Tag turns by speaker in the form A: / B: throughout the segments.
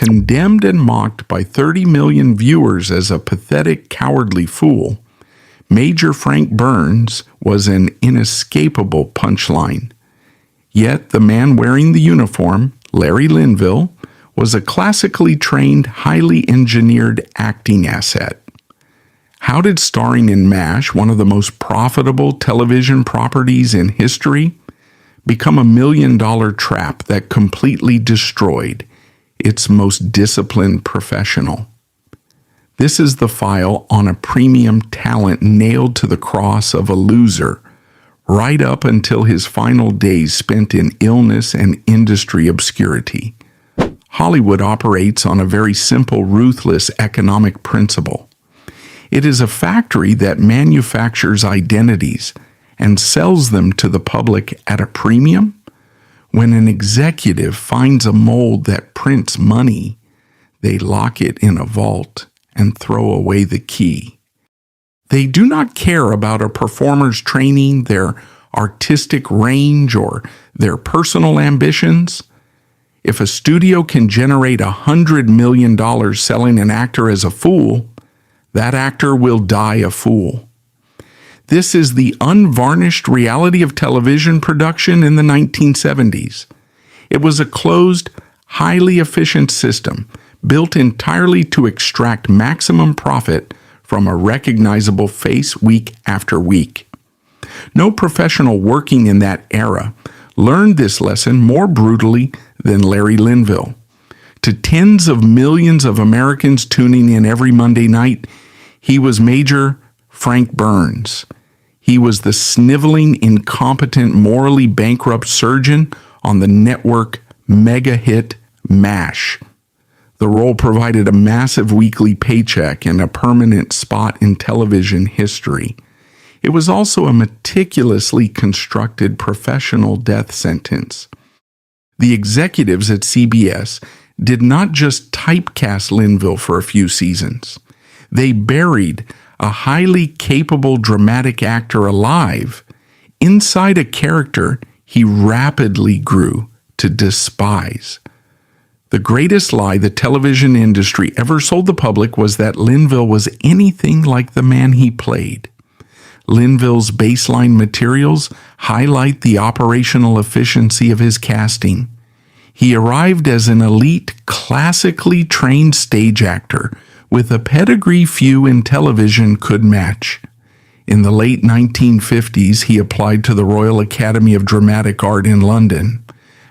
A: condemned and mocked by 30 million viewers as a pathetic, cowardly fool, Major Frank Burns was an inescapable punchline. Yet the man wearing the uniform, Larry Linville, was a classically trained, highly engineered acting asset. How did starring in MASH, one of the most profitable television properties in history, become a $1 million trap that completely destroyed its most disciplined professional? This is the file on a premium talent nailed to the cross of a loser, right up until his final days spent in illness and industry obscurity. Hollywood operates on a very simple, ruthless economic principle. It is a factory that manufactures identities and sells them to the public at a premium. When an executive finds a mold that prints money, they lock it in a vault and throw away the key. They do not care about a performer's training, their artistic range, or their personal ambitions. If a studio can generate $100 million selling an actor as a fool, that actor will die a fool. This is the unvarnished reality of television production in the 1970s. It was a closed, highly efficient system built entirely to extract maximum profit from a recognizable face week after week. No professional working in that era learned this lesson more brutally than Larry Linville. To tens of millions of Americans tuning in every Monday night, he was Major Frank Burns. He was the sniveling, incompetent, morally bankrupt surgeon on the network mega hit MASH. The role provided a massive weekly paycheck and a permanent spot in television history. It was also a meticulously constructed professional death sentence. The executives at CBS did not just typecast Linville for a few seasons. They buried a highly capable dramatic actor alive inside a character he rapidly grew to despise. The greatest lie the television industry ever sold the public was that Linville was anything like the man he played. Linville's baseline materials highlight the operational efficiency of his casting. He arrived as an elite, classically trained stage actor with a pedigree few in television could match. In the late 1950s, he applied to the Royal Academy of Dramatic Art in London.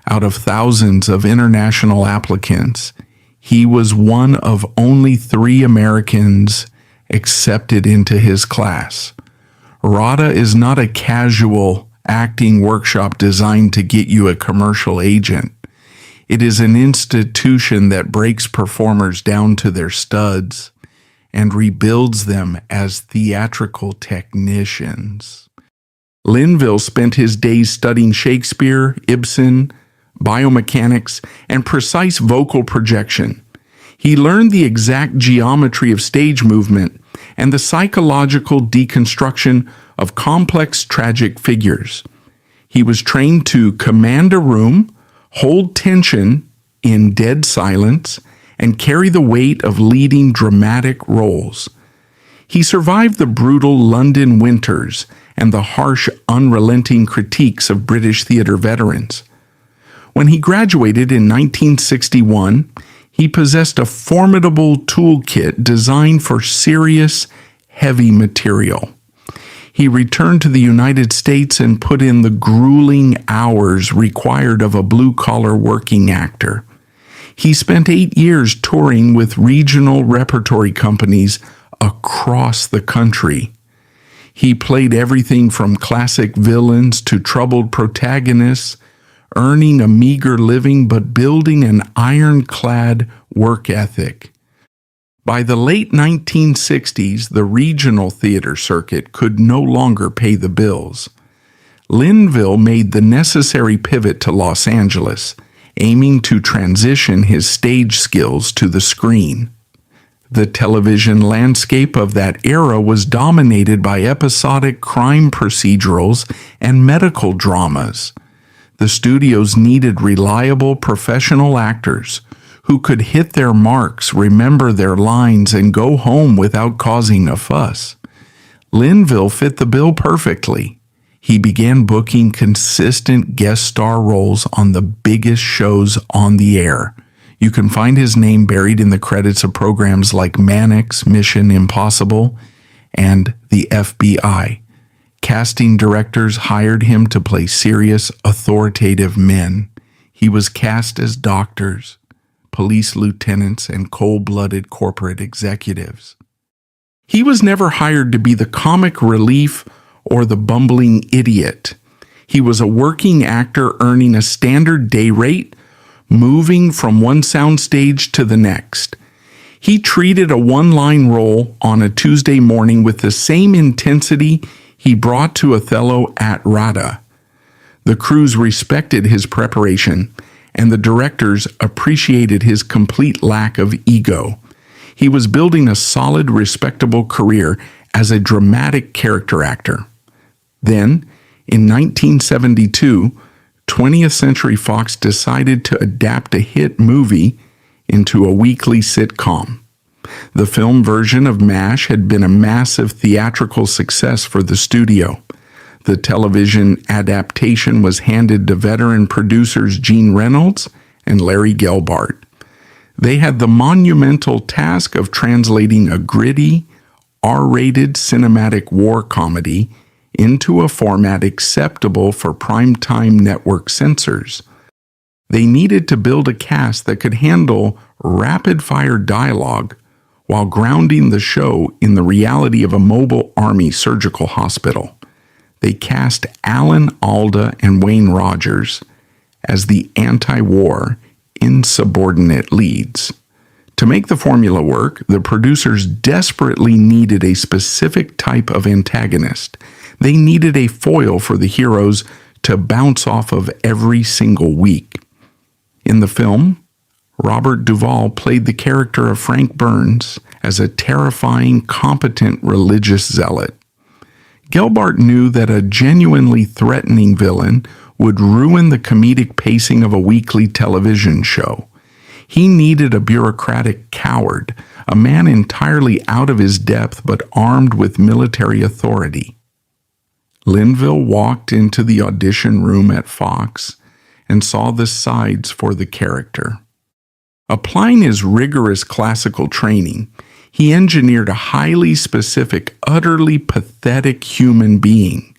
A: Out of thousands of international applicants, he was one of only 3 Americans accepted into his class. RADA is not a casual acting workshop designed to get you a commercial agent. It is an institution that breaks performers down to their studs and rebuilds them as theatrical technicians. Linville spent his days studying Shakespeare, Ibsen, biomechanics, and precise vocal projection. He learned the exact geometry of stage movement and the psychological deconstruction of complex tragic figures. He was trained to command a room, hold tension in dead silence, and carry the weight of leading dramatic roles. He survived the brutal London winters and the harsh, unrelenting critiques of British theatre veterans. When he graduated in 1961, he possessed a formidable toolkit designed for serious, heavy material. He returned to the United States and put in the grueling hours required of a blue-collar working actor. He spent 8 years touring with regional repertory companies across the country. He played everything from classic villains to troubled protagonists, earning a meager living but building an ironclad work ethic. By the late 1960s, the regional theater circuit could no longer pay the bills. Linville made the necessary pivot to Los Angeles, aiming to transition his stage skills to the screen. The television landscape of that era was dominated by episodic crime procedurals and medical dramas. The studios needed reliable professional actors who could hit their marks, remember their lines, and go home without causing a fuss. Linville fit the bill perfectly. He began booking consistent guest star roles on the biggest shows on the air. You can find his name buried in the credits of programs like Mannix, Mission Impossible, and the FBI. Casting directors hired him to play serious, authoritative men. He was cast as doctors, police lieutenants, and cold-blooded corporate executives. He was never hired to be the comic relief or the bumbling idiot. He was a working actor earning a standard day rate, moving from one soundstage to the next. He treated a one-line role on a Tuesday morning with the same intensity he brought to Othello at Rada. The crews respected his preparation, and the directors appreciated his complete lack of ego. He was building a solid, respectable career as a dramatic character actor. Then, in 1972, 20th Century Fox decided to adapt a hit movie into a weekly sitcom. The film version of MASH had been a massive theatrical success for the studio. The television adaptation was handed to veteran producers Gene Reynolds and Larry Gelbart. They had the monumental task of translating a gritty, R-rated cinematic war comedy into a format acceptable for primetime network censors. They needed to build a cast that could handle rapid-fire dialogue while grounding the show in the reality of a mobile army surgical hospital. They cast Alan Alda and Wayne Rogers as the anti-war, insubordinate leads. To make the formula work, the producers desperately needed a specific type of antagonist. They needed a foil for the heroes to bounce off of every single week. In the film, Robert Duvall played the character of Frank Burns as a terrifying, competent religious zealot. Gelbart knew that a genuinely threatening villain would ruin the comedic pacing of a weekly television show. He needed a bureaucratic coward, a man entirely out of his depth but armed with military authority. Linville walked into the audition room at Fox and saw the sides for the character. Applying his rigorous classical training, he engineered a highly specific, utterly pathetic human being.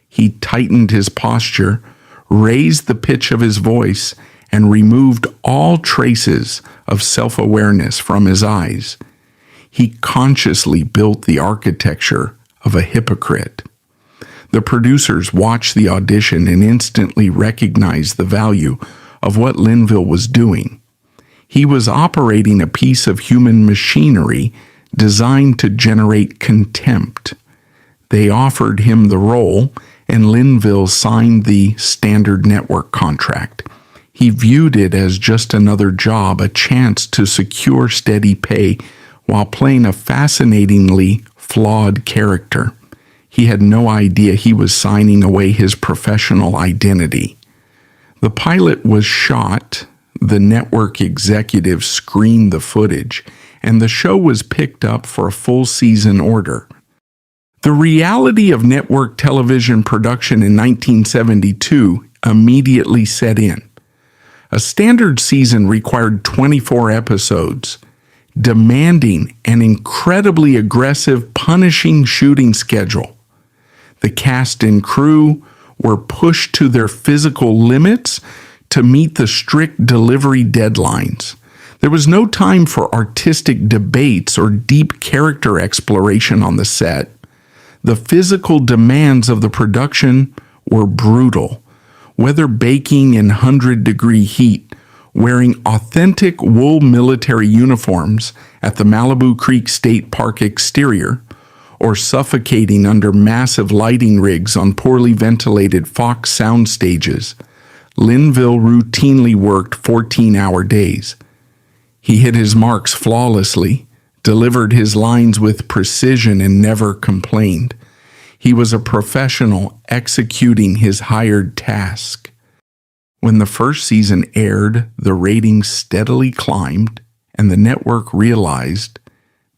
A: He tightened his posture, raised the pitch of his voice, and removed all traces of self-awareness from his eyes. He consciously built the architecture of a hypocrite. The producers watched the audition and instantly recognized the value of what Linville was doing. He was operating a piece of human machinery designed to generate contempt. They offered him the role, and Linville signed the standard network contract. He viewed it as just another job, a chance to secure steady pay while playing a fascinatingly flawed character. He had no idea he was signing away his professional identity. The pilot was shot, the network executives screened the footage, and the show was picked up for a full season order. The reality of network television production in 1972 immediately set in. A standard season required 24 episodes, demanding an incredibly aggressive, punishing shooting schedule. The cast and crew were pushed to their physical limits to meet the strict delivery deadlines. There was no time for artistic debates or deep character exploration on the set. The physical demands of the production were brutal. Whether baking in 100-degree heat, wearing authentic wool military uniforms at the Malibu Creek State Park exterior, or suffocating under massive lighting rigs on poorly ventilated Fox sound stages, Linville routinely worked 14-hour days. He hit his marks flawlessly, delivered his lines with precision, and never complained. He was a professional executing his hired task. When the first season aired, the ratings steadily climbed, and the network realized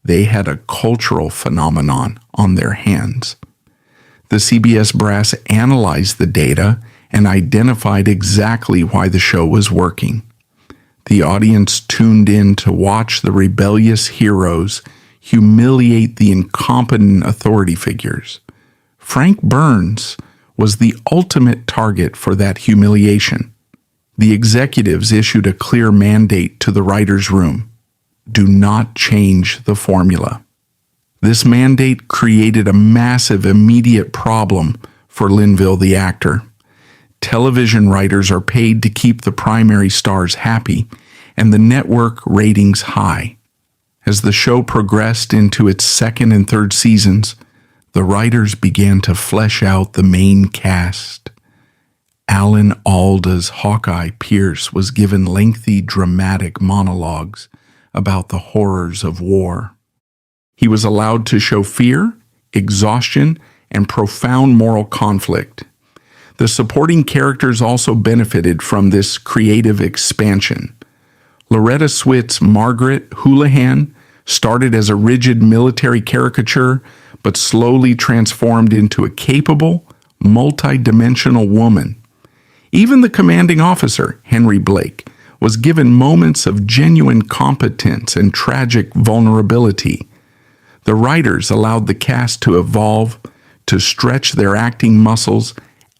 A: they had a cultural phenomenon on their hands. The CBS brass analyzed the data and identified exactly why the show was working. The audience tuned in to watch the rebellious heroes humiliate the incompetent authority figures. Frank Burns was the ultimate target for that humiliation. The executives issued a clear mandate to the writers' room: do not change the formula. This mandate created a massive immediate problem for Linville the actor. Television writers are paid to keep the primary stars happy and the network ratings high. As the show progressed into its second and third seasons, the writers began to flesh out the main cast. Alan Alda's Hawkeye Pierce was given lengthy dramatic monologues about the horrors of war. He was allowed to show fear, exhaustion, and profound moral conflict. The supporting characters also benefited from this creative expansion. Loretta Swit's Margaret Houlihan started as a rigid military caricature, but slowly transformed into a capable, multi-dimensional woman. Even the commanding officer, Henry Blake, was given moments of genuine competence and tragic vulnerability. The writers allowed the cast to evolve, to stretch their acting muscles,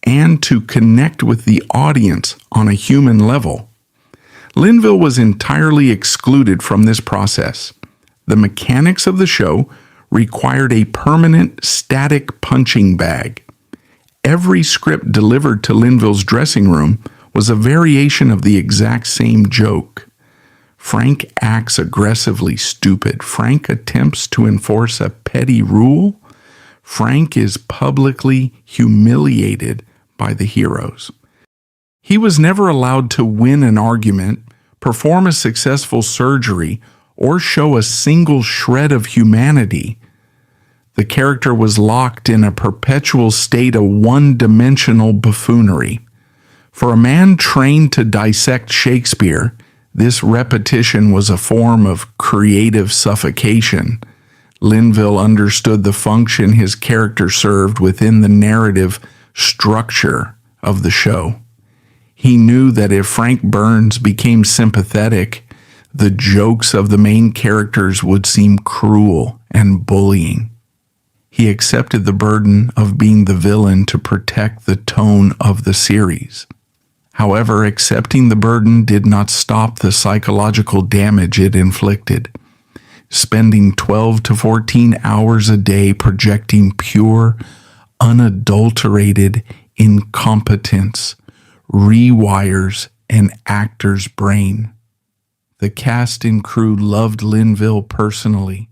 A: and to connect with the audience on a human level. Linville was entirely excluded from this process. The mechanics of the show required a permanent static punching bag. Every script delivered to Linville's dressing room was a variation of the exact same joke. Frank acts aggressively stupid. Frank attempts to enforce a petty rule. Frank is publicly humiliated by the heroes. He was never allowed to win an argument, perform a successful surgery, or show a single shred of humanity. The character was locked in a perpetual state of one-dimensional buffoonery. For a man trained to dissect Shakespeare, this repetition was a form of creative suffocation. Linville understood the function his character served within the narrative structure of the show. He knew that if Frank Burns became sympathetic, the jokes of the main characters would seem cruel and bullying. He accepted the burden of being the villain to protect the tone of the series. However, accepting the burden did not stop the psychological damage it inflicted. Spending 12 to 14 hours a day projecting pure, unadulterated incompetence rewires an actor's brain. The cast and crew loved Linville personally.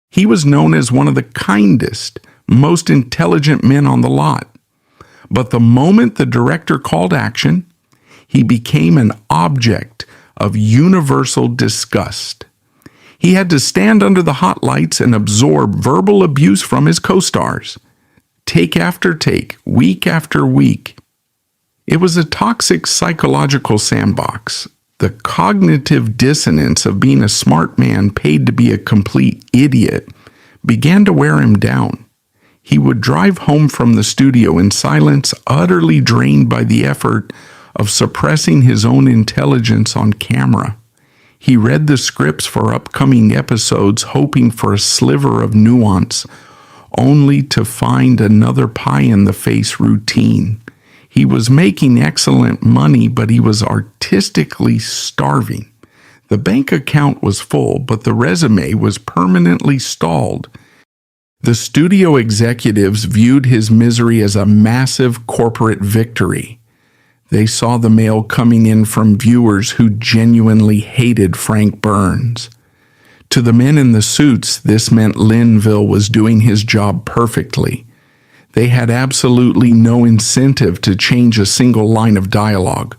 A: He was known as one of the kindest, most intelligent men on the lot. But the moment the director called action, he became an object of universal disgust. He had to stand under the hot lights and absorb verbal abuse from his co-stars. Take after take, week after week. It was a toxic psychological sandbox. The cognitive dissonance of being a smart man paid to be a complete idiot began to wear him down. He would drive home from the studio in silence, utterly drained by the effort of suppressing his own intelligence on camera. He read the scripts for upcoming episodes, hoping for a sliver of nuance, only to find another pie-in-the-face routine. He was making excellent money, but he was artistically starving. The bank account was full, but the resume was permanently stalled. The studio executives viewed his misery as a massive corporate victory. They saw the mail coming in from viewers who genuinely hated Frank Burns. To the men in the suits, this meant Linville was doing his job perfectly. They had absolutely no incentive to change a single line of dialogue.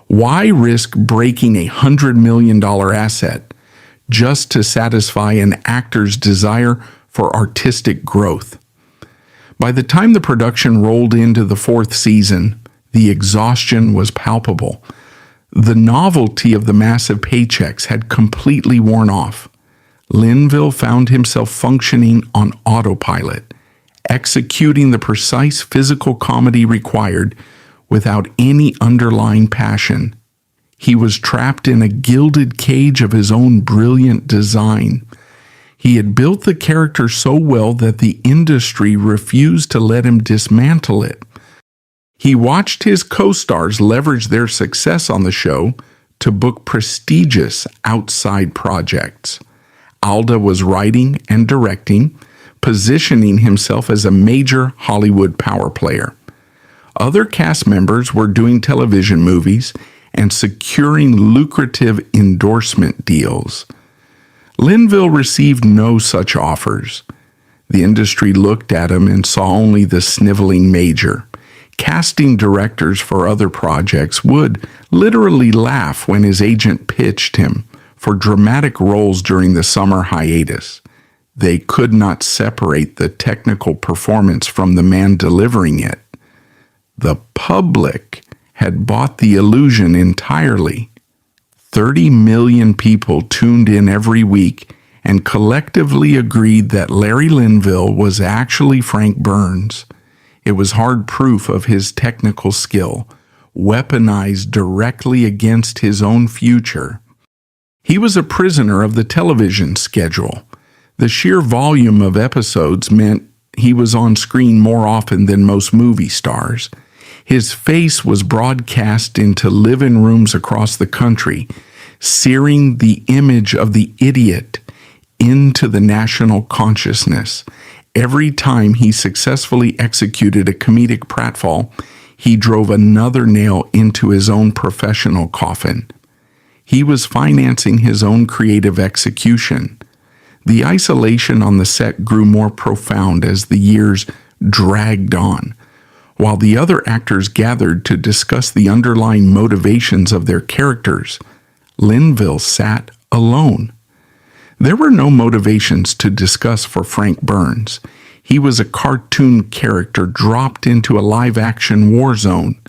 A: Why risk breaking $100 million asset just to satisfy an actor's desire for artistic growth? By the time the production rolled into the fourth season, The exhaustion was palpable. The novelty of the massive paychecks had completely worn off. Linville found himself functioning on autopilot, executing the precise physical comedy required without any underlying passion. He was trapped in a gilded cage of his own brilliant design. He had built the character so well that the industry refused to let him dismantle it. He watched his co-stars leverage their success on the show to book prestigious outside projects. Alda was writing and directing, positioning himself as a major Hollywood power player. Other cast members were doing television movies and securing lucrative endorsement deals. Linville received no such offers. The industry looked at him and saw only the sniveling major. Casting directors for other projects would literally laugh when his agent pitched him for dramatic roles during the summer hiatus. They could not separate the technical performance from the man delivering it. The public had bought the illusion entirely. 30 million people tuned in every week and collectively agreed that Larry Linville was actually Frank Burns. It was hard proof of his technical skill, weaponized directly against his own future. He was a prisoner of the television schedule. The sheer volume of episodes meant he was on screen more often than most movie stars. His face was broadcast into living rooms across the country, searing the image of the idiot into the national consciousness. Every time he successfully executed a comedic pratfall, he drove another nail into his own professional coffin. He was financing his own creative execution. The isolation on the set grew more profound as the years dragged on. While the other actors gathered to discuss the underlying motivations of their characters, Linville sat alone. There were no motivations to discuss for Frank Burns. He was a cartoon character dropped into a live-action war zone.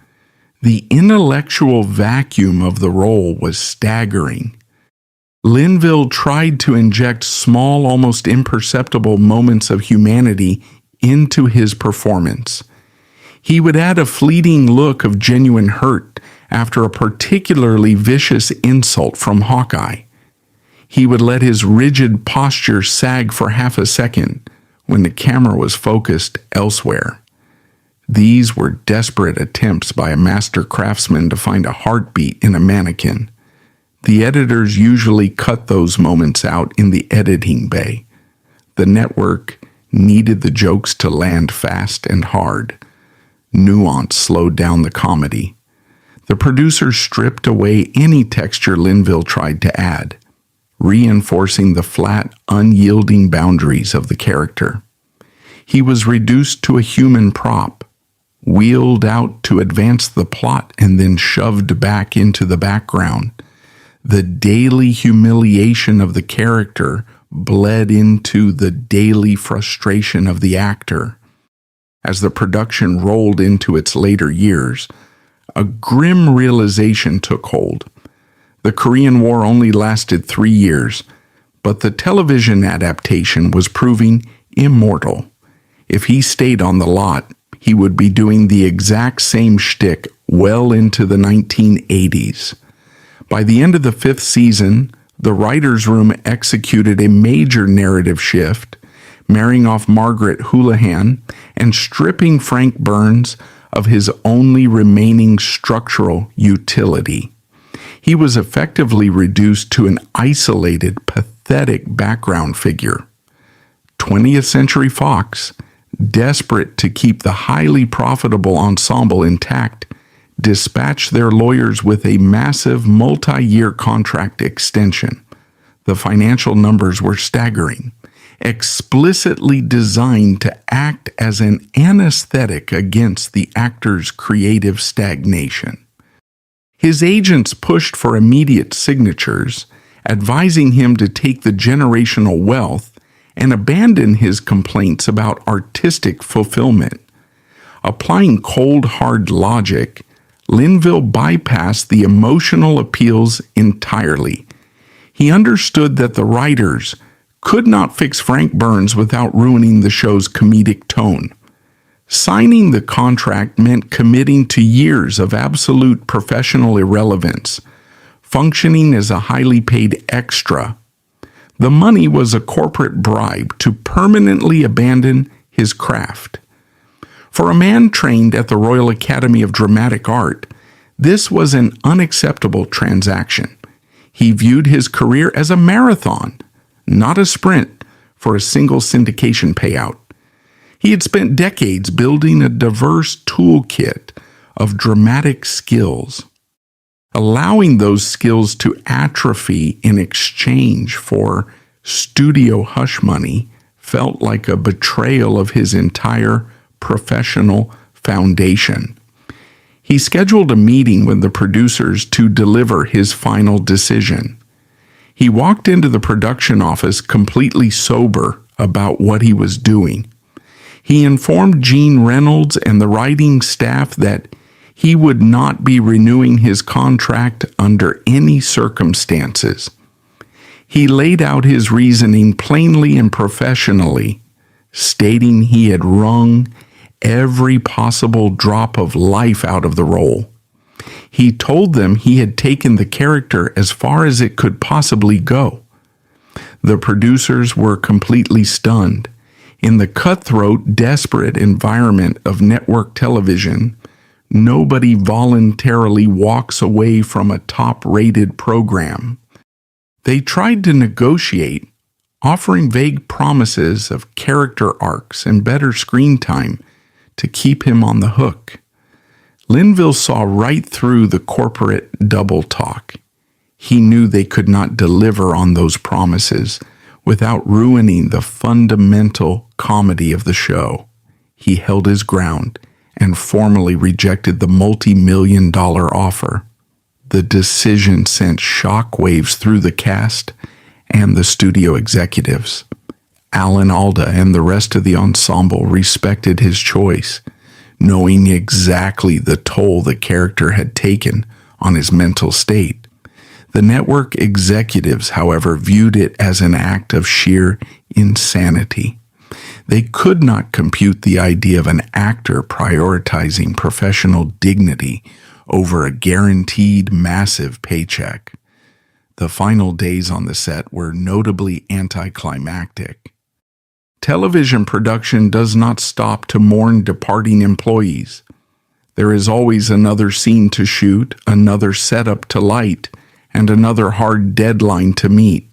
A: The intellectual vacuum of the role was staggering. Linville tried to inject small, almost imperceptible moments of humanity into his performance. He would add a fleeting look of genuine hurt after a particularly vicious insult from Hawkeye. He would let his rigid posture sag for half a second when the camera was focused elsewhere. These were desperate attempts by a master craftsman to find a heartbeat in a mannequin. The editors usually cut those moments out in the editing bay. The network needed the jokes to land fast and hard. Nuance slowed down the comedy. The producers stripped away any texture Linville tried to add, reinforcing the flat, unyielding boundaries of the character. He was reduced to a human prop, wheeled out to advance the plot and then shoved back into the background. The daily humiliation of the character bled into the daily frustration of the actor. As the production rolled into its later years, a grim realization took hold. The Korean War only lasted 3 years, but the television adaptation was proving immortal. If he stayed on the lot, he would be doing the exact same shtick well into the 1980s. By the end of the 5th season, the writers' room executed a major narrative shift, marrying off Margaret Houlihan and stripping Frank Burns of his only remaining structural utility. He was effectively reduced to an isolated, pathetic background figure. 20th Century Fox, desperate to keep the highly profitable ensemble intact, dispatched their lawyers with a massive multi-year contract extension. The financial numbers were staggering, explicitly designed to act as an anesthetic against the actor's creative stagnation. His agents pushed for immediate signatures, advising him to take the generational wealth and abandon his complaints about artistic fulfillment. Applying cold, hard logic, Linville bypassed the emotional appeals entirely. He understood that the writers could not fix Frank Burns without ruining the show's comedic tone. Signing the contract meant committing to years of absolute professional irrelevance, functioning as a highly paid extra. The money was a corporate bribe to permanently abandon his craft. For a man trained at the Royal Academy of Dramatic Art, this was an unacceptable transaction. He viewed his career as a marathon, not a sprint for a single syndication payout. He had spent decades building a diverse toolkit of dramatic skills. Allowing those skills to atrophy in exchange for studio hush money felt like a betrayal of his entire professional foundation. He scheduled a meeting with the producers to deliver his final decision. He walked into the production office completely sober about what he was doing. He informed Gene Reynolds and the writing staff that he would not be renewing his contract under any circumstances. He laid out his reasoning plainly and professionally, stating he had wrung every possible drop of life out of the role. He told them he had taken the character as far as it could possibly go. The producers were completely stunned. In the cutthroat, desperate environment of network television, nobody voluntarily walks away from a top-rated program. They tried to negotiate, offering vague promises of character arcs and better screen time to keep him on the hook. Linville saw right through the corporate double talk. He knew they could not deliver on those promises without ruining the fundamental comedy of the show. He held his ground and formally rejected the multi-million-dollar offer. The decision sent shockwaves through the cast and the studio executives. Alan Alda and the rest of the ensemble respected his choice, knowing exactly the toll the character had taken on his mental state. The network executives, however, viewed it as an act of sheer insanity. They could not compute the idea of an actor prioritizing professional dignity over a guaranteed massive paycheck. The final days on the set were notably anticlimactic. Television production does not stop to mourn departing employees. There is always another scene to shoot, another setup to light, and another hard deadline to meet.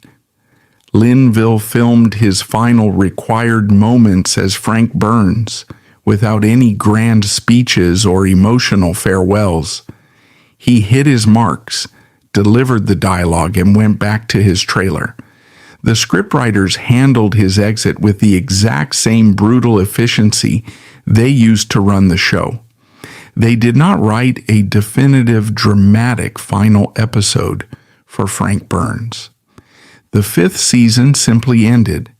A: Linville filmed his final required moments as Frank Burns, without any grand speeches or emotional farewells. He hit his marks, delivered the dialogue, and went back to his trailer. The scriptwriters handled his exit with the exact same brutal efficiency they used to run the show. They did not write a definitive, dramatic final episode for Frank Burns. The 5th season simply ended,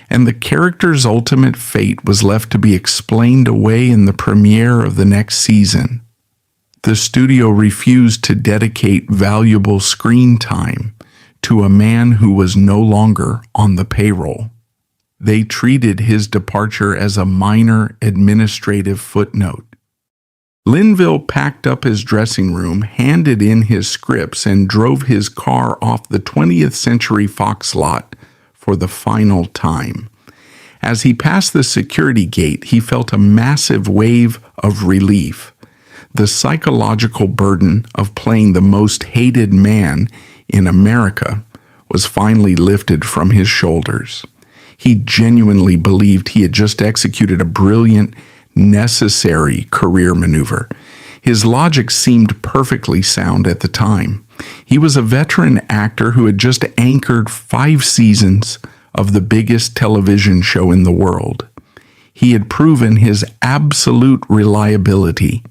A: and the character's ultimate fate was left to be explained away in the premiere of the next season. The studio refused to dedicate valuable screen time to a man who was no longer on the payroll. They treated his departure as a minor administrative footnote. Linville packed up his dressing room, handed in his scripts, and drove his car off the 20th Century Fox lot for the final time. As he passed the security gate, he felt a massive wave of relief. The psychological burden of playing the most hated man in America was finally lifted from his shoulders. He genuinely believed he had just executed a brilliant, necessary career maneuver. His logic seemed perfectly sound at the time. He was a veteran actor who had just anchored 5 seasons of the biggest television show in the world. He had proven his absolute reliability,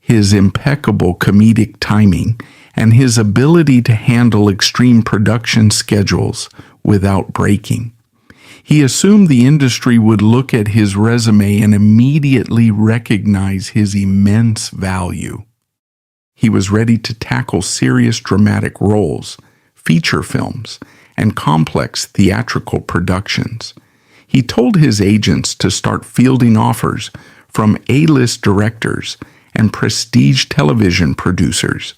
A: his impeccable comedic timing, and his ability to handle extreme production schedules without breaking. He assumed the industry would look at his resume and immediately recognize his immense value. He was ready to tackle serious dramatic roles, feature films, and complex theatrical productions. He told his agents to start fielding offers from A-list directors and prestige television producers.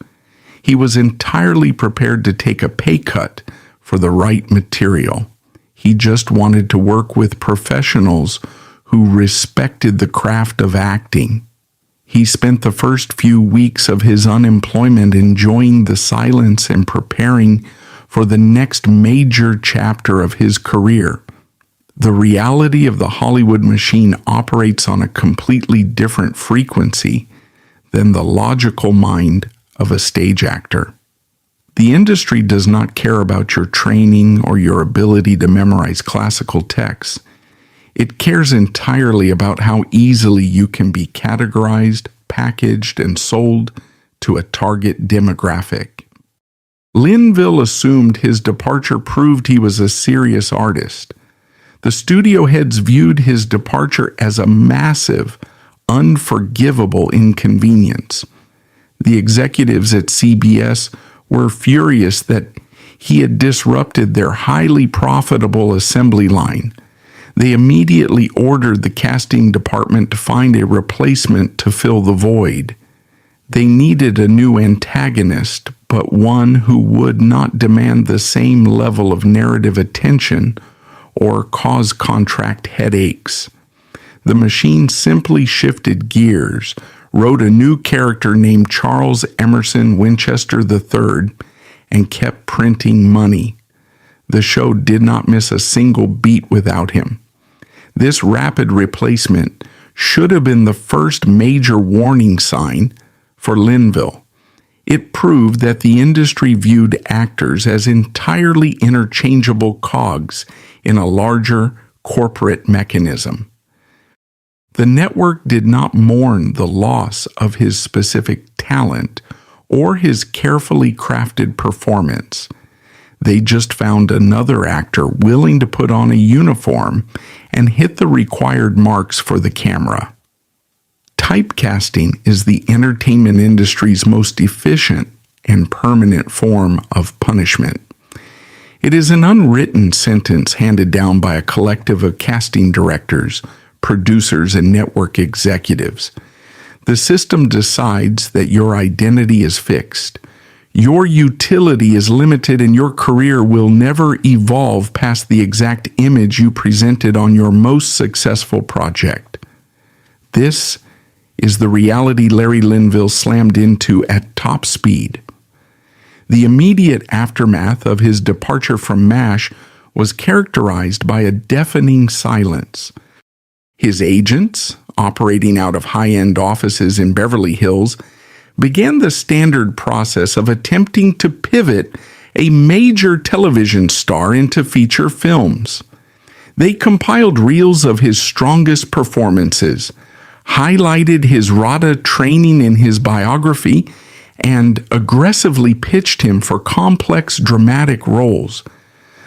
A: He was entirely prepared to take a pay cut for the right material. He just wanted to work with professionals who respected the craft of acting. He spent the first few weeks of his unemployment enjoying the silence and preparing for the next major chapter of his career. The reality of the Hollywood machine operates on a completely different frequency than the logical mind of a stage actor. The industry does not care about your training or your ability to memorize classical texts. It cares entirely about how easily you can be categorized, packaged, and sold to a target demographic. Linville assumed his departure proved he was a serious artist. The studio heads viewed his departure as a massive, unforgivable inconvenience. The executives at CBS were furious that he had disrupted their highly profitable assembly line. They immediately ordered the casting department to find a replacement to fill the void. They needed a new antagonist, but one who would not demand the same level of narrative attention or cause contract headaches. The machine simply shifted gears, wrote a new character named Charles Emerson Winchester III, and kept printing money. The show did not miss a single beat without him. This rapid replacement should have been the first major warning sign for Linville. It proved that the industry viewed actors as entirely interchangeable cogs in a larger corporate mechanism. The network did not mourn the loss of his specific talent or his carefully crafted performance. They just found another actor willing to put on a uniform and hit the required marks for the camera. Typecasting is the entertainment industry's most efficient and permanent form of punishment. It is an unwritten sentence handed down by a collective of casting directors, producers, and network executives. The system decides that your identity is fixed. Your utility is limited and your career will never evolve past the exact image you presented on your most successful project. This is the reality Larry Linville slammed into at top speed. The immediate aftermath of his departure from MASH was characterized by a deafening silence. His agents, operating out of high-end offices in Beverly Hills, began the standard process of attempting to pivot a major television star into feature films. They compiled reels of his strongest performances, highlighted his RADA training in his biography, and aggressively pitched him for complex dramatic roles.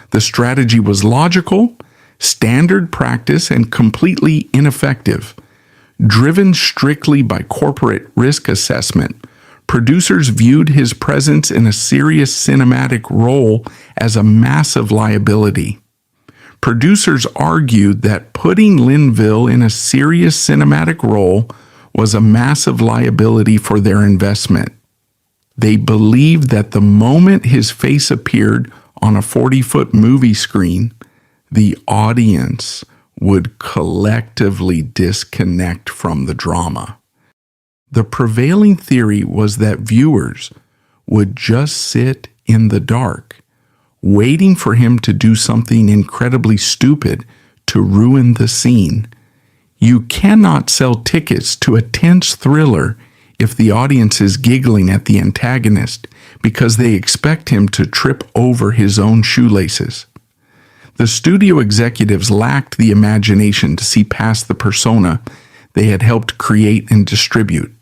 A: The strategy was logical, standard practice, and completely ineffective. Driven strictly by corporate risk assessment, producers viewed his presence in a serious cinematic role as a massive liability. Producers argued that putting Linville in a serious cinematic role was a massive liability for their investment. They believed that the moment his face appeared on a 40-foot movie screen, the audience would collectively disconnect from the drama. The prevailing theory was that viewers would just sit in the dark, waiting for him to do something incredibly stupid to ruin the scene. You cannot sell tickets to a tense thriller if the audience is giggling at the antagonist because they expect him to trip over his own shoelaces. The studio executives lacked the imagination to see past the persona they had helped create and distribute.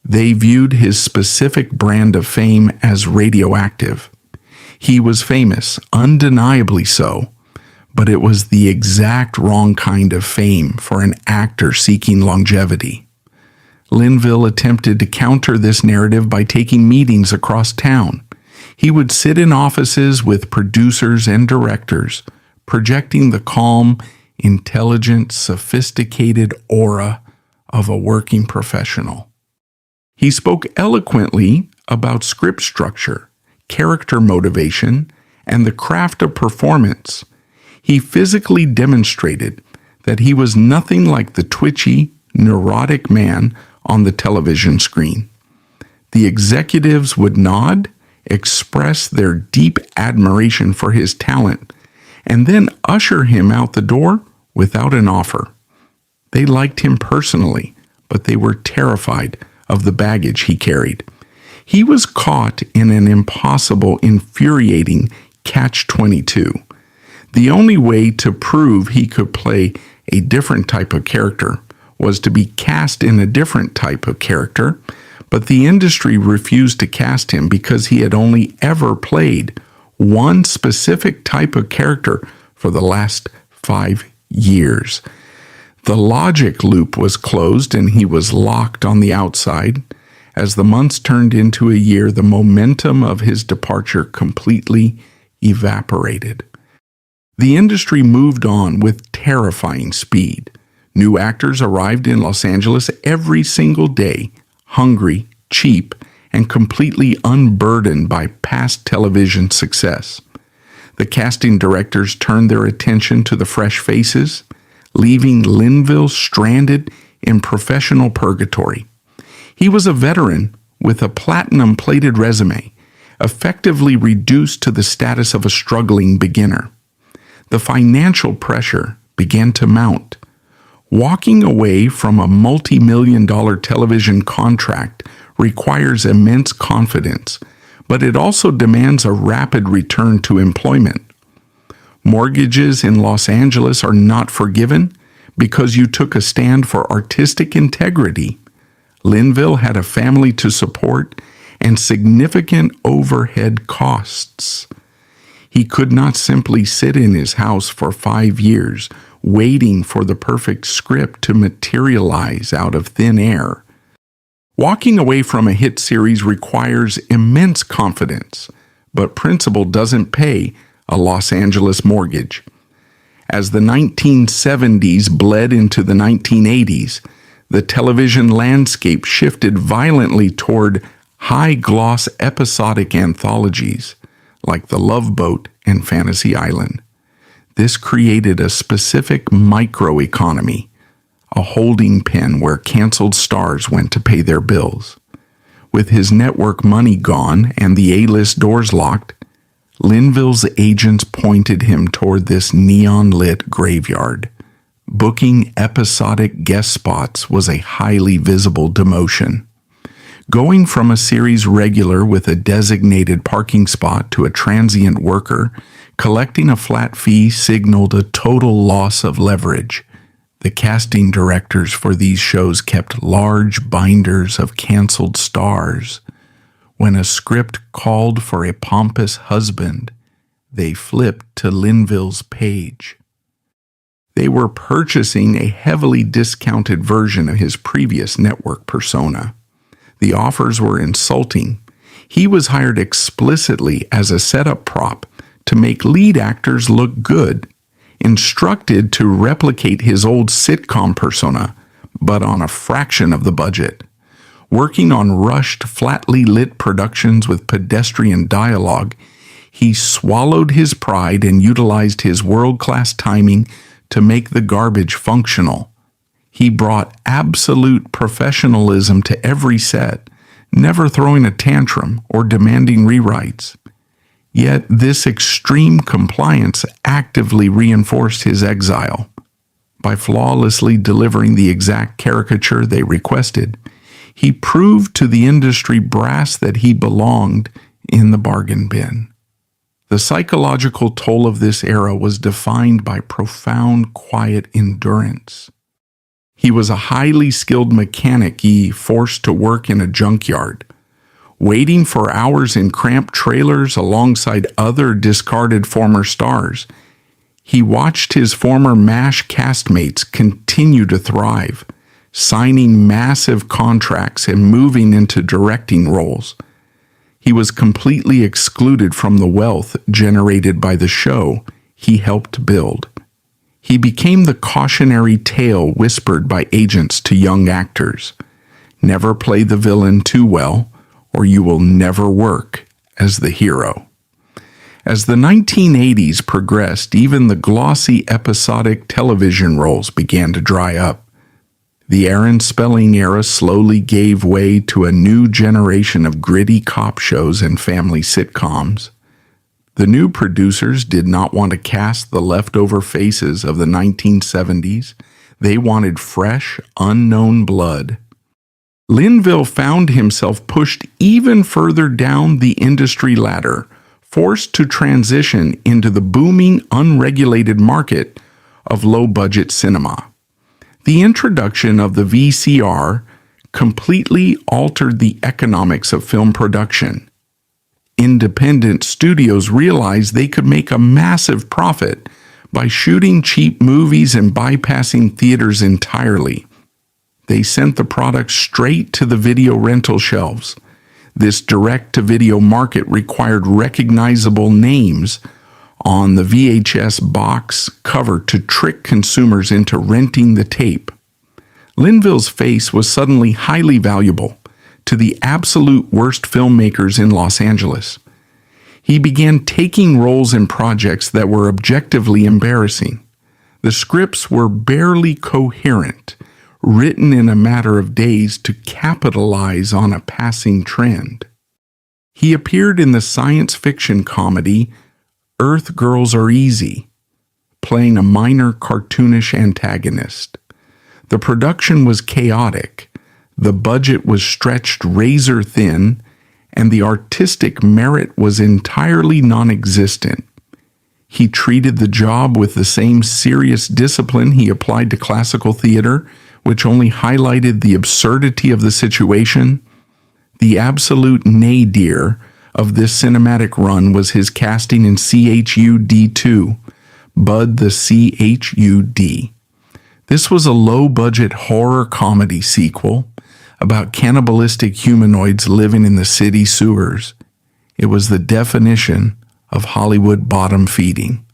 A: They viewed his specific brand of fame as radioactive. He was famous, undeniably so, but it was the exact wrong kind of fame for an actor seeking longevity. Linville attempted to counter this narrative by taking meetings across town. He would sit in offices with producers and directors, projecting the calm, intelligent, sophisticated aura of a working professional. He spoke eloquently about script structure, character motivation, and the craft of performance. He physically demonstrated that he was nothing like the twitchy, neurotic man on the television screen. The executives would nod, express their deep admiration for his talent, and then usher him out the door without an offer. They liked him personally, but they were terrified of the baggage he carried. He was caught in an impossible, infuriating catch-22. The only way to prove he could play a different type of character was to be cast in a different type of character, but the industry refused to cast him because he had only ever played one specific type of character for the last 5 years. The logic loop was closed and he was locked on the outside. As the months turned into a year, the momentum of his departure completely evaporated. The industry moved on with terrifying speed. New actors arrived in Los Angeles every single day, hungry, cheap, and completely unburdened by past television success. The casting directors turned their attention to the fresh faces, leaving Linville stranded in professional purgatory. He was a veteran with a platinum-plated resume, effectively reduced to the status of a struggling beginner. The financial pressure began to mount. Walking away from a multi-million-dollar television contract requires immense confidence, but it also demands a rapid return to employment. Mortgages in Los Angeles are not forgiven because you took a stand for artistic integrity. Linville had a family to support and significant overhead costs. He could not simply sit in his house for 5 years, waiting for the perfect script to materialize out of thin air. Walking away from a hit series requires immense confidence, but principle doesn't pay a Los Angeles mortgage. As the 1970s bled into the 1980s, the television landscape shifted violently toward high-gloss episodic anthologies like The Love Boat and Fantasy Island. This created a specific microeconomy, a holding pen where canceled stars went to pay their bills. With his network money gone and the A-list doors locked, Linville's agents pointed him toward this neon-lit graveyard. Booking episodic guest spots was a highly visible demotion. Going from a series regular with a designated parking spot to a transient worker, collecting a flat fee signaled a total loss of leverage. The casting directors for these shows kept large binders of canceled stars. When a script called for a pompous husband, they flipped to Linville's page. They were purchasing a heavily discounted version of his previous network persona. The offers were insulting. He was hired explicitly as a setup prop to make lead actors look good, instructed to replicate his old sitcom persona, but on a fraction of the budget. Working on rushed, flatly lit productions with pedestrian dialogue, he swallowed his pride and utilized his world-class timing to make the garbage functional. He brought absolute professionalism to every set, never throwing a tantrum or demanding rewrites. Yet this extreme compliance actively reinforced his exile. By flawlessly delivering the exact caricature they requested, he proved to the industry brass that he belonged in the bargain bin. The psychological toll of this era was defined by profound, quiet endurance. He was a highly skilled mechanic forced to work in a junkyard, waiting for hours in cramped trailers alongside other discarded former stars. He watched his former MASH castmates continue to thrive, signing massive contracts and moving into directing roles. He was completely excluded from the wealth generated by the show he helped build. He became the cautionary tale whispered by agents to young actors. Never play the villain too well, or you will never work as the hero. As the 1980s progressed, even the glossy episodic television roles began to dry up. The Aaron Spelling era slowly gave way to a new generation of gritty cop shows and family sitcoms. The new producers did not want to cast the leftover faces of the 1970s. They wanted fresh, unknown blood. Linville found himself pushed even further down the industry ladder, forced to transition into the booming, unregulated market of low-budget cinema. The introduction of the VCR completely altered the economics of film production. Independent studios realized they could make a massive profit by shooting cheap movies and bypassing theaters entirely. They sent the product straight to the video rental shelves. This direct-to-video market required recognizable names on the VHS box cover to trick consumers into renting the tape. Linville's face was suddenly highly valuable to the absolute worst filmmakers in Los Angeles. He began taking roles in projects that were objectively embarrassing. The scripts were barely coherent, written in a matter of days to capitalize on a passing trend. He appeared in the science fiction comedy Earth Girls Are Easy, playing a minor cartoonish antagonist. The production was chaotic, the budget was stretched razor thin, and the artistic merit was entirely non-existent. He treated the job with the same serious discipline he applied to classical theater, which only highlighted the absurdity of the situation. The absolute nadir of this cinematic run was his casting in CHUD2, Bud the CHUD. This was a low-budget horror comedy sequel about cannibalistic humanoids living in the city sewers. It was the definition of Hollywood bottom-feeding.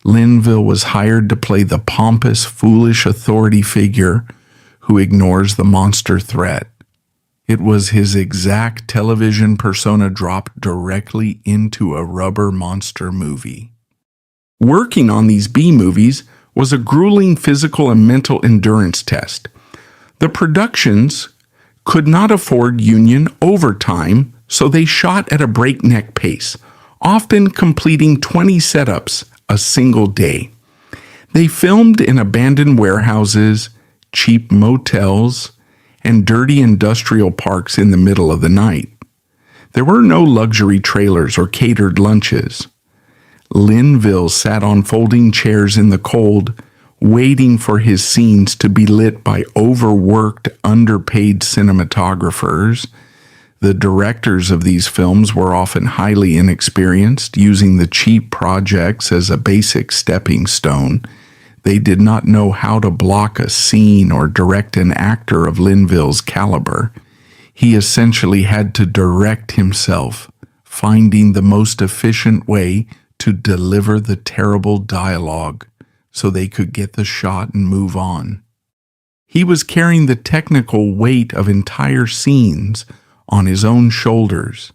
A: Linville was hired to play the pompous, foolish authority figure who ignores the monster threat. It was his exact television persona dropped directly into a rubber monster movie. Working on these B-movies was a grueling physical and mental endurance test. The productions could not afford union overtime, so they shot at a breakneck pace, often completing 20 setups a single day. They filmed in abandoned warehouses, cheap motels, and dirty industrial parks in the middle of the night. There were no luxury trailers or catered lunches. Linville sat on folding chairs in the cold, waiting for his scenes to be lit by overworked, underpaid cinematographers. The directors of these films were often highly inexperienced, using the cheap projects as a basic stepping stone. They did not know how to block a scene or direct an actor of Linville's caliber. He essentially had to direct himself, finding the most efficient way to deliver the terrible dialogue so they could get the shot and move on. He was carrying the technical weight of entire scenes on his own shoulders.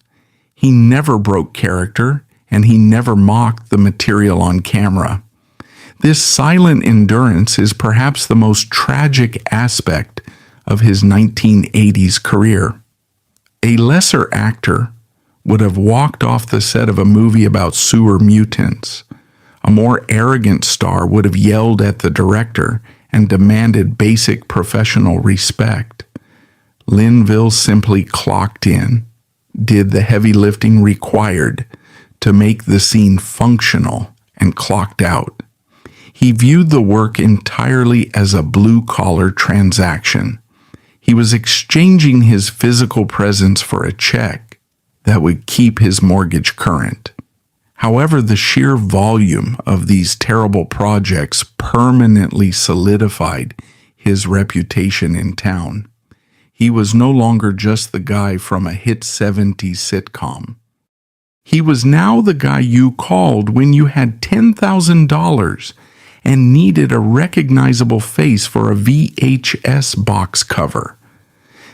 A: He never broke character, and he never mocked the material on camera. This silent endurance is perhaps the most tragic aspect of his 1980s career. A lesser actor would have walked off the set of a movie about sewer mutants. A more arrogant star would have yelled at the director and demanded basic professional respect. Linville simply clocked in, did the heavy lifting required to make the scene functional, and clocked out. He viewed the work entirely as a blue-collar transaction. He was exchanging his physical presence for a check that would keep his mortgage current. However, the sheer volume of these terrible projects permanently solidified his reputation in town. He was no longer just the guy from a hit 70s sitcom. He was now the guy you called when you had $10,000 and needed a recognizable face for a VHS box cover.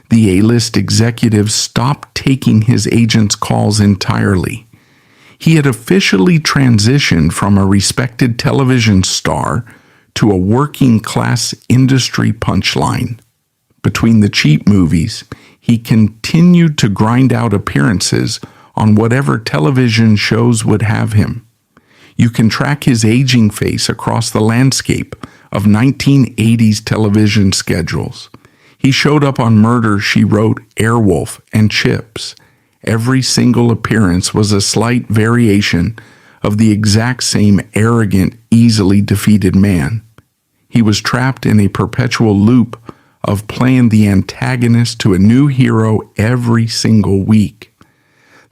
A: The A-list executives stopped taking his agent's calls entirely. He had officially transitioned from a respected television star to a working-class industry punchline. Between the cheap movies, he continued to grind out appearances on whatever television shows would have him. You can track his aging face across the landscape of 1980s television schedules. He showed up on Murder, She Wrote, Airwolf, and Chips. Every single appearance was a slight variation of the exact same arrogant, easily defeated man. He was trapped in a perpetual loop of playing the antagonist to a new hero every single week.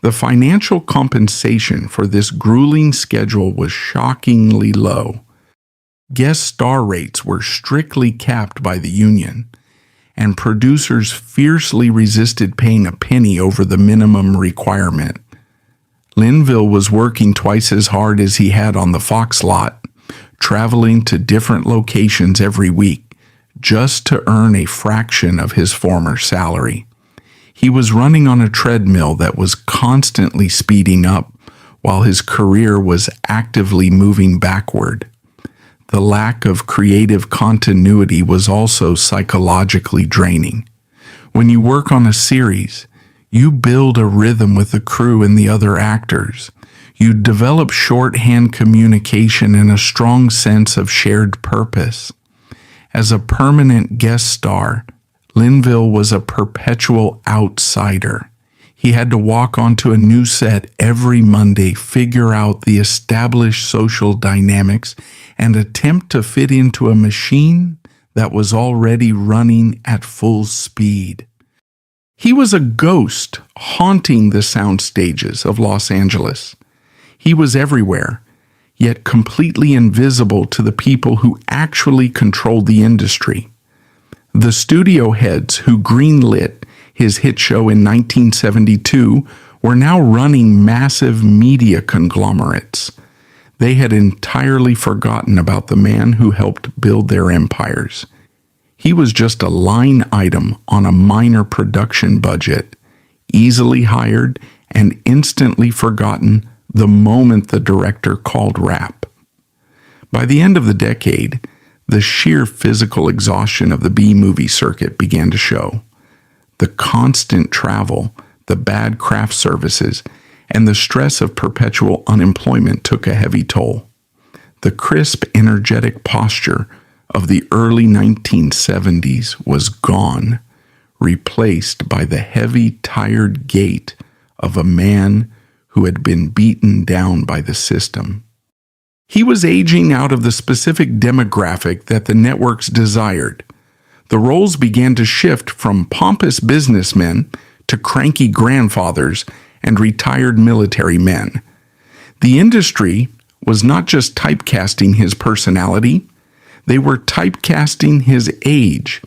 A: The financial compensation for this grueling schedule was shockingly low. Guest star rates were strictly capped by the union, and producers fiercely resisted paying a penny over the minimum requirement. Linville was working twice as hard as he had on the Fox lot, traveling to different locations every week just to earn a fraction of his former salary. He was running on a treadmill that was constantly speeding up while his career was actively moving backward. The lack of creative continuity was also psychologically draining. When you work on a series, you build a rhythm with the crew and the other actors. You develop shorthand communication and a strong sense of shared purpose. As a permanent guest star, Linville was a perpetual outsider. He had to walk onto a new set every Monday, figure out the established social dynamics, and attempt to fit into a machine that was already running at full speed. He was a ghost haunting the sound stages of Los Angeles. He was everywhere, yet completely invisible to the people who actually controlled the industry. The studio heads who greenlit his hit show in 1972 were now running massive media conglomerates. They had entirely forgotten about the man who helped build their empires. He was just a line item on a minor production budget, easily hired and instantly forgotten the moment the director called wrap. By the end of the decade, the sheer physical exhaustion of the B-movie circuit began to show. The constant travel, the bad craft services, and the stress of perpetual unemployment took a heavy toll. The crisp, energetic posture of the early 1970s was gone, replaced by the heavy, tired gait of a man who had been beaten down by the system. He was aging out of the specific demographic that the networks desired. The roles began to shift from pompous businessmen to cranky grandfathers and retired military men. The industry was not just typecasting his personality, they were typecasting his age.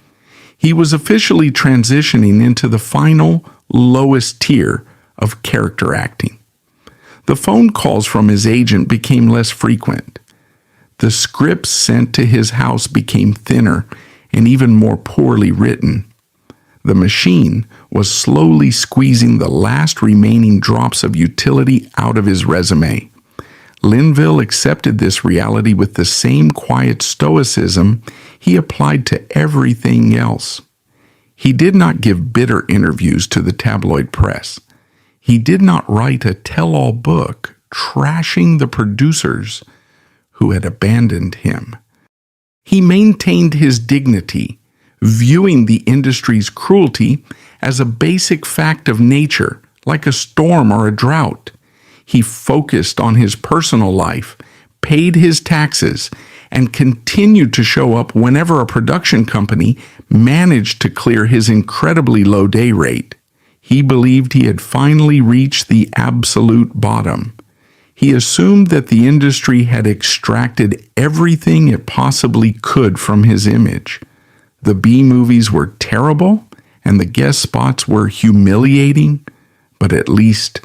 A: He was officially transitioning into the final, lowest tier of character acting. The phone calls from his agent became less frequent. The scripts sent to his house became thinner and even more poorly written. The machine was slowly squeezing the last remaining drops of utility out of his resume. Linville accepted this reality with the same quiet stoicism he applied to everything else. He did not give bitter interviews to the tabloid press. He did not write a tell-all book trashing the producers who had abandoned him. He maintained his dignity, viewing the industry's cruelty as a basic fact of nature, like a storm or a drought. He focused on his personal life, paid his taxes, and continued to show up whenever a production company managed to clear his incredibly low day rate. He believed he had finally reached the absolute bottom. He assumed that the industry had extracted everything it possibly could from his image. The B movies were terrible, and the guest spots were humiliating, but at least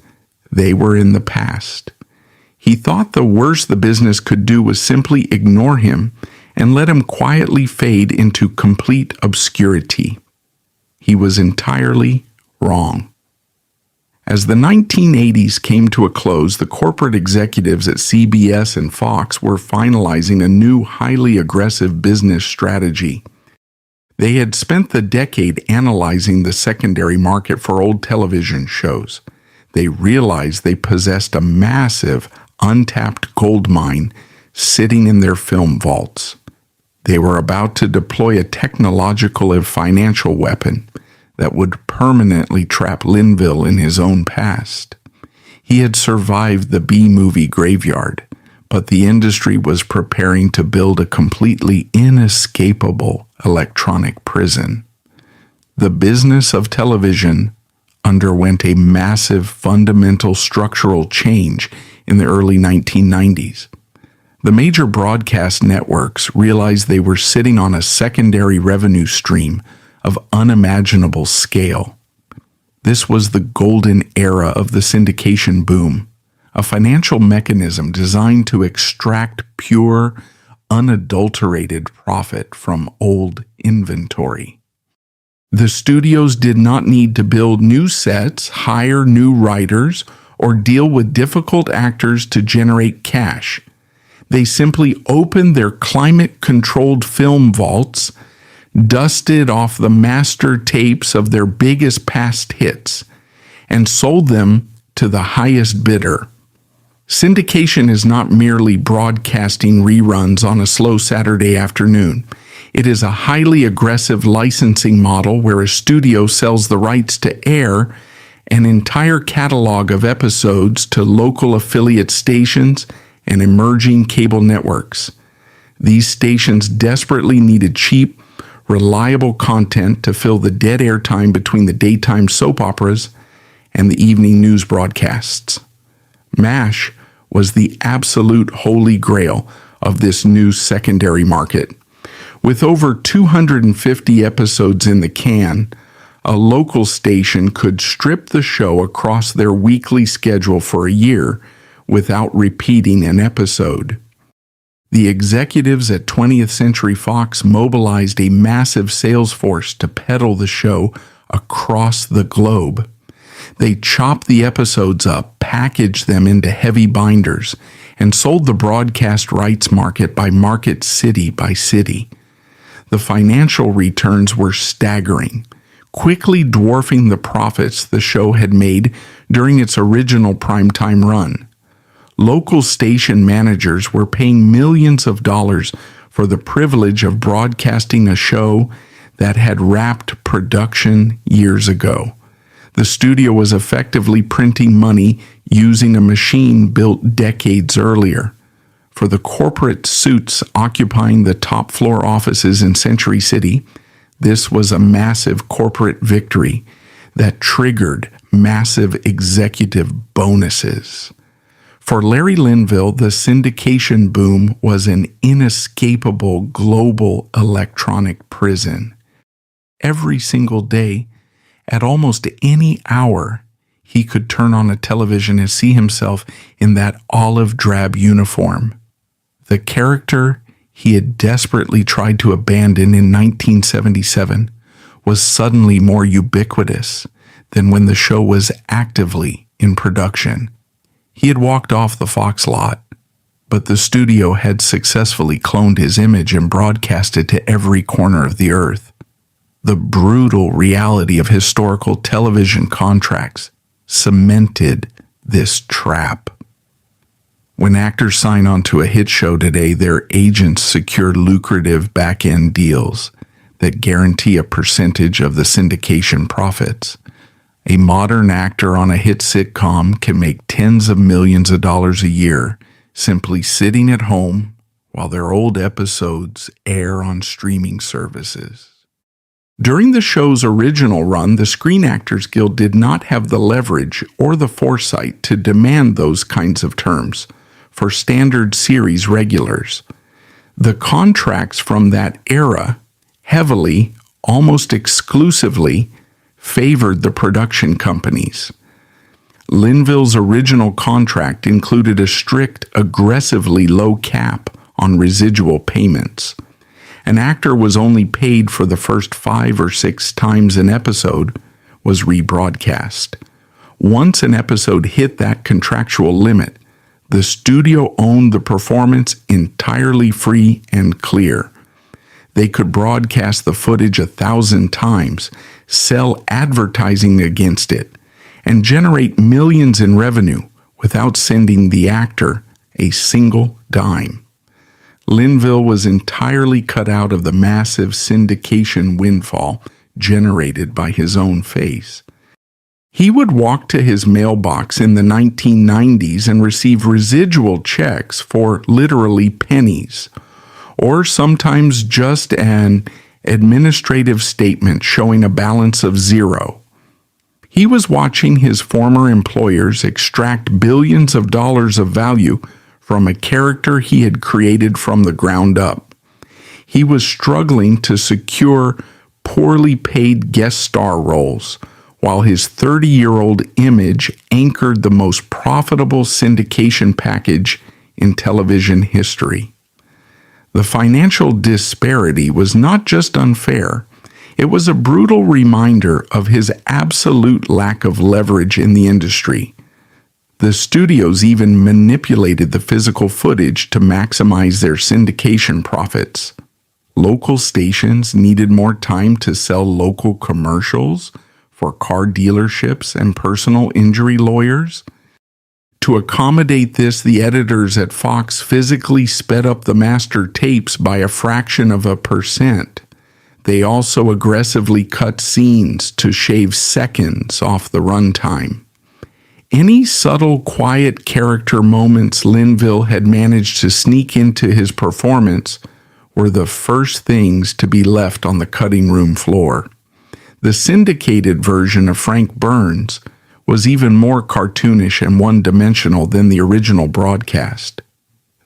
A: they were in the past. He thought the worst the business could do was simply ignore him and let him quietly fade into complete obscurity. He was entirely wrong. As the 1980s came to a close, the corporate executives at CBS and Fox were finalizing a new, highly aggressive business strategy. They had spent the decade analyzing the secondary market for old television shows. They realized they possessed a massive, untapped gold mine sitting in their film vaults. They were about to deploy a technological and financial weapon that would permanently trap Linville in his own past. He had survived the B-movie graveyard, but the industry was preparing to build a completely inescapable electronic prison. The business of television underwent a massive fundamental structural change in the early 1990s. The major broadcast networks realized they were sitting on a secondary revenue stream of unimaginable scale. This was the golden era of the syndication boom, a financial mechanism designed to extract pure, unadulterated profit from old inventory. The studios did not need to build new sets, hire new writers, or deal with difficult actors to generate cash. They simply opened their climate-controlled film vaults, dusted off the master tapes of their biggest past hits, and sold them to the highest bidder. Syndication is not merely broadcasting reruns on a slow Saturday afternoon. It is a highly aggressive licensing model where a studio sells the rights to air an entire catalog of episodes to local affiliate stations and emerging cable networks. These stations desperately needed cheap, reliable content to fill the dead air time between the daytime soap operas and the evening news broadcasts. MASH was the absolute holy grail of this new secondary market. With over 250 episodes in the can, a local station could strip the show across their weekly schedule for a year without repeating an episode. The executives at 20th Century Fox mobilized a massive sales force to peddle the show across the globe. They chopped the episodes up, packaged them into heavy binders, and sold the broadcast rights market by market, city by city. The financial returns were staggering, quickly dwarfing the profits the show had made during its original primetime run. Local station managers were paying millions of dollars for the privilege of broadcasting a show that had wrapped production years ago. The studio was effectively printing money using a machine built decades earlier. For the corporate suits occupying the top floor offices in Century City, this was a massive corporate victory that triggered massive executive bonuses. For Larry Linville, the syndication boom was an inescapable global electronic prison. Every single day, at almost any hour, he could turn on a television and see himself in that olive drab uniform. The character he had desperately tried to abandon in 1977 was suddenly more ubiquitous than when the show was actively in production. He had walked off the Fox lot, but the studio had successfully cloned his image and broadcast it to every corner of the earth. The brutal reality of historical television contracts cemented this trap. When actors sign on to a hit show today, their agents secure lucrative back-end deals that guarantee a percentage of the syndication profits. A modern actor on a hit sitcom can make tens of millions of dollars a year simply sitting at home while their old episodes air on streaming services. During the show's original run, the Screen Actors Guild did not have the leverage or the foresight to demand those kinds of terms for standard series regulars. The contracts from that era heavily, almost exclusively, favored the production companies. Linville's original contract included a strict, aggressively low cap on residual payments. An actor was only paid for the first 5 or 6 times an episode was rebroadcast. Once an episode hit that contractual limit, the studio owned the performance entirely free and clear. They could broadcast the footage 1,000 times, sell advertising against it, and generate millions in revenue without sending the actor a single dime. Linville was entirely cut out of the massive syndication windfall generated by his own face. He would walk to his mailbox in the 1990s and receive residual checks for literally pennies, or sometimes just an administrative statement showing a balance of 0. He was watching his former employers extract billions of dollars of value from a character he had created from the ground up. He was struggling to secure poorly paid guest star roles, while his 30-year-old image anchored the most profitable syndication package in television history. The financial disparity was not just unfair, it was a brutal reminder of his absolute lack of leverage in the industry. The studios even manipulated the physical footage to maximize their syndication profits. Local stations needed more time to sell local commercials for car dealerships and personal injury lawyers. To accommodate this, the editors at Fox physically sped up the master tapes by a fraction of a percent. They also aggressively cut scenes to shave seconds off the runtime. Any subtle, quiet character moments Linville had managed to sneak into his performance were the first things to be left on the cutting room floor. The syndicated version of Frank Burns was even more cartoonish and one-dimensional than the original broadcast.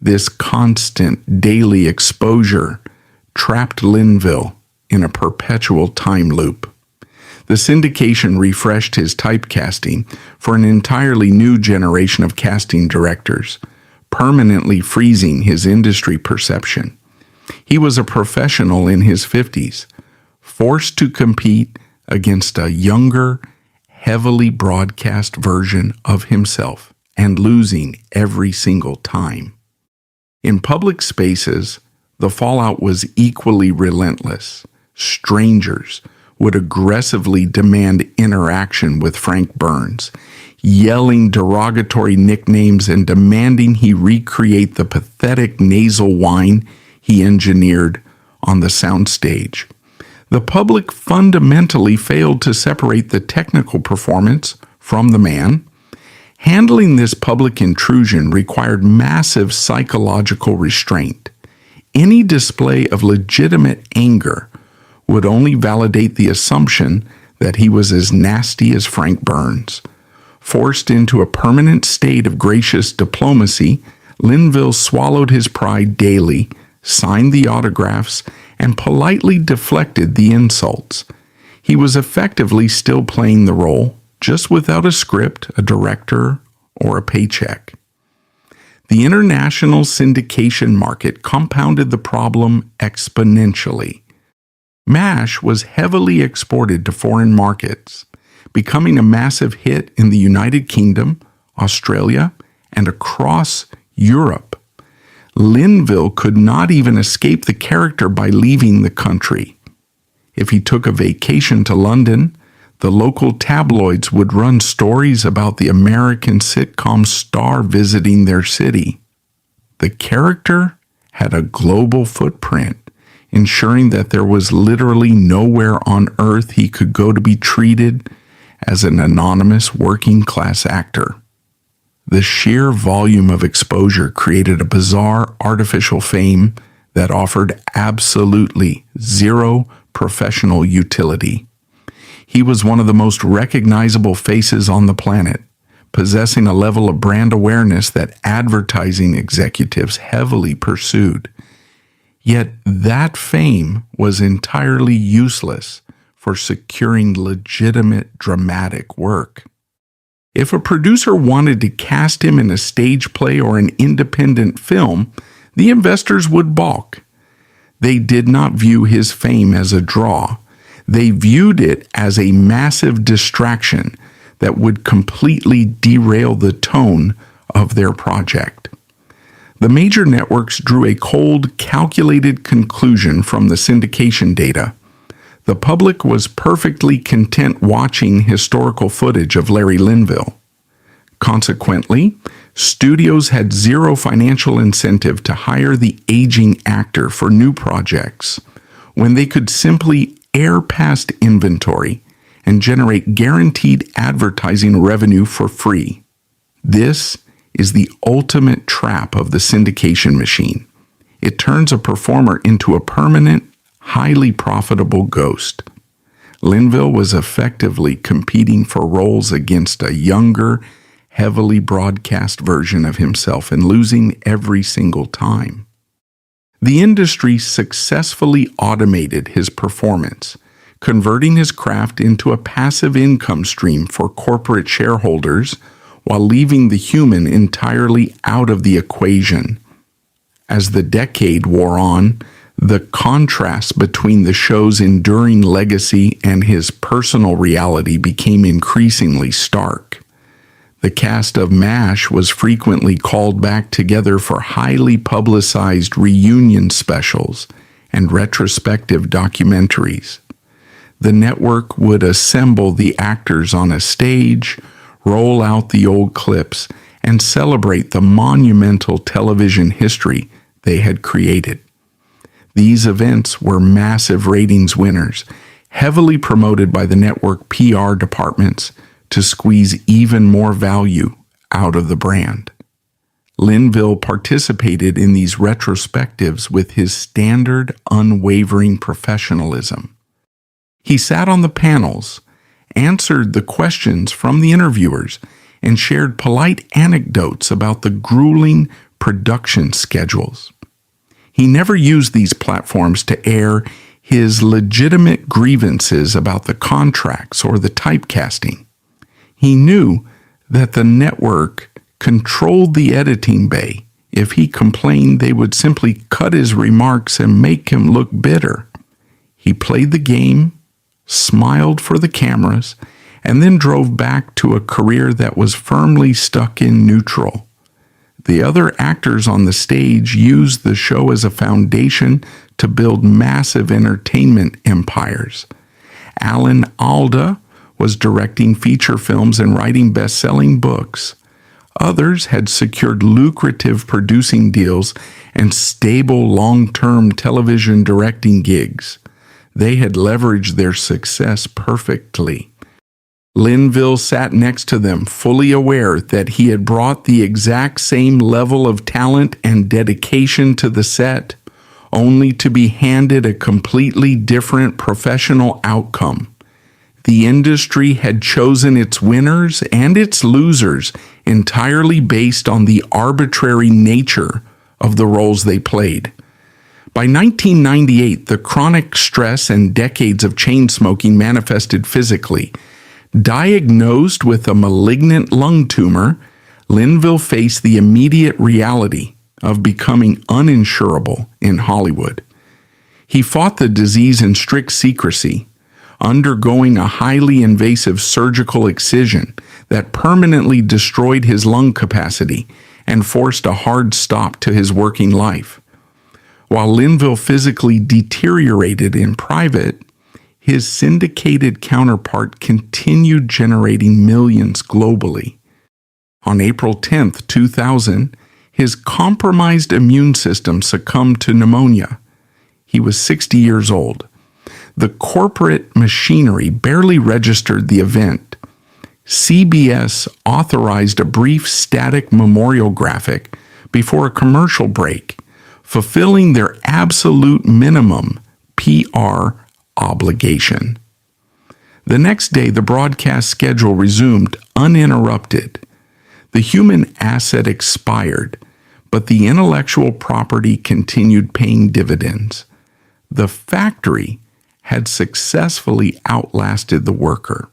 A: This constant, daily exposure trapped Linville in a perpetual time loop. The syndication refreshed his typecasting for an entirely new generation of casting directors, permanently freezing his industry perception. He was a professional in his 50s, forced to compete against a younger, heavily broadcast version of himself, and losing every single time. In public spaces, the fallout was equally relentless. Strangers would aggressively demand interaction with Frank Burns, yelling derogatory nicknames and demanding he recreate the pathetic nasal whine he engineered on the soundstage. The public fundamentally failed to separate the technical performance from the man. Handling this public intrusion required massive psychological restraint. Any display of legitimate anger would only validate the assumption that he was as nasty as Frank Burns. Forced into a permanent state of gracious diplomacy, Linville swallowed his pride daily, signed the autographs, and politely deflected the insults. He was effectively still playing the role, just without a script, a director, or a paycheck. The international syndication market compounded the problem exponentially. MASH was heavily exported to foreign markets, becoming a massive hit in the United Kingdom, Australia, and across Europe. Linville could not even escape the character by leaving the country. If he took a vacation to London, the local tabloids would run stories about the American sitcom star visiting their city. The character had a global footprint, ensuring that there was literally nowhere on earth he could go to be treated as an anonymous working-class actor. The sheer volume of exposure created a bizarre artificial fame that offered absolutely zero professional utility. He was one of the most recognizable faces on the planet, possessing a level of brand awareness that advertising executives heavily pursued. Yet that fame was entirely useless for securing legitimate dramatic work. If a producer wanted to cast him in a stage play or an independent film, the investors would balk. They did not view his fame as a draw. They viewed it as a massive distraction that would completely derail the tone of their project. The major networks drew a cold, calculated conclusion from the syndication data. The public was perfectly content watching historical footage of Larry Linville. Consequently, studios had zero financial incentive to hire the aging actor for new projects when they could simply air past inventory and generate guaranteed advertising revenue for free. This is the ultimate trap of the syndication machine. It turns a performer into a permanent, highly profitable ghost. Linville was effectively competing for roles against a younger, heavily broadcast version of himself and losing every single time. The industry successfully automated his performance, converting his craft into a passive income stream for corporate shareholders while leaving the human entirely out of the equation. As the decade wore on, the contrast between the show's enduring legacy and his personal reality became increasingly stark. The cast of MASH was frequently called back together for highly publicized reunion specials and retrospective documentaries. The network would assemble the actors on a stage, roll out the old clips, and celebrate the monumental television history they had created. These events were massive ratings winners, heavily promoted by the network PR departments to squeeze even more value out of the brand. Linville participated in these retrospectives with his standard, unwavering professionalism. He sat on the panels, answered the questions from the interviewers, and shared polite anecdotes about the grueling production schedules. He never used these platforms to air his legitimate grievances about the contracts or the typecasting. He knew that the network controlled the editing bay. If he complained, they would simply cut his remarks and make him look bitter. He played the game, smiled for the cameras, and then drove back to a career that was firmly stuck in neutral. The other actors on the stage used the show as a foundation to build massive entertainment empires. Alan Alda was directing feature films and writing best-selling books. Others had secured lucrative producing deals and stable long-term television directing gigs. They had leveraged their success perfectly. Linville sat next to them, fully aware that he had brought the exact same level of talent and dedication to the set, only to be handed a completely different professional outcome. The industry had chosen its winners and its losers entirely based on the arbitrary nature of the roles they played. By 1998, the chronic stress and decades of chain smoking manifested physically. Diagnosed with a malignant lung tumor, Linville faced the immediate reality of becoming uninsurable in Hollywood. He fought the disease in strict secrecy, undergoing a highly invasive surgical excision that permanently destroyed his lung capacity and forced a hard stop to his working life. While Linville physically deteriorated in private, his syndicated counterpart continued generating millions globally. On April 10, 2000, his compromised immune system succumbed to pneumonia. He was 60 years old. The corporate machinery barely registered the event. CBS authorized a brief static memorial graphic before a commercial break, fulfilling their absolute minimum PR obligation. The next day, the broadcast schedule resumed uninterrupted. The human asset expired, but the intellectual property continued paying dividends. The factory had successfully outlasted the worker.